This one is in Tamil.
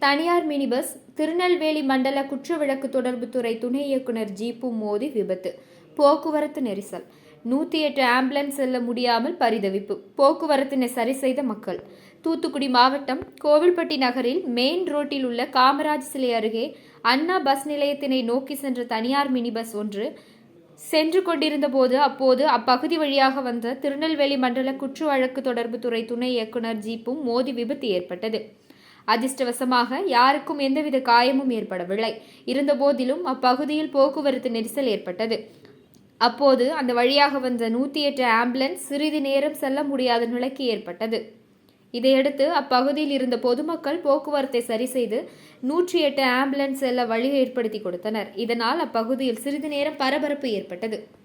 தனியார் மினி பஸ் திருநெல்வேலி மண்டல குற்றவிலக்கு தொடர்புத்துறை துணை இயக்குனர் ஜீப்பு மோதி விபத்து. போக்குவரத்து நெரிசல். 108 ஆம்புலன்ஸ் செல்ல முடியாமல் பரிதவிப்பு. போக்குவரத்தினை சரி செய்த மக்கள். தூத்துக்குடி மாவட்டம் கோவில்பட்டி நகரில் மெயின் ரோட்டில் உள்ள காமராஜ் சிலை அருகே அண்ணா பஸ் நிலையத்தினை நோக்கி சென்ற தனியார் மினி பஸ் ஒன்று சென்று கொண்டிருந்த போது அப்போது அப்பகுதி வழியாக வந்த திருநெல்வேலி மண்டல குற்ற வழக்கு தொடர்புத்துறை துணை இயக்குனர் ஜீப்பும் மோதி விபத்து ஏற்பட்டது. அதிர்ஷ்டவசமாக யாருக்கும் எந்தவித காயமும் ஏற்படவில்லை. இருந்தபோதிலும் அப்பகுதியில் போக்குவரத்து நெரிசல் ஏற்பட்டது. அப்போது அந்த வழியாக வந்த 108 ஆம்புலன்ஸ் சிறிது நேரம் செல்ல முடியாத நிலைக்கு ஏற்பட்டது. இதையடுத்து அப்பகுதியில் இருந்த பொதுமக்கள் போக்குவரத்தை சரி செய்து 108 ஆம்புலன்ஸ் செல்ல வழி ஏற்படுத்தி கொடுத்தனர். இதனால் அப்பகுதியில் சிறிது நேரம் பரபரப்பு ஏற்பட்டது.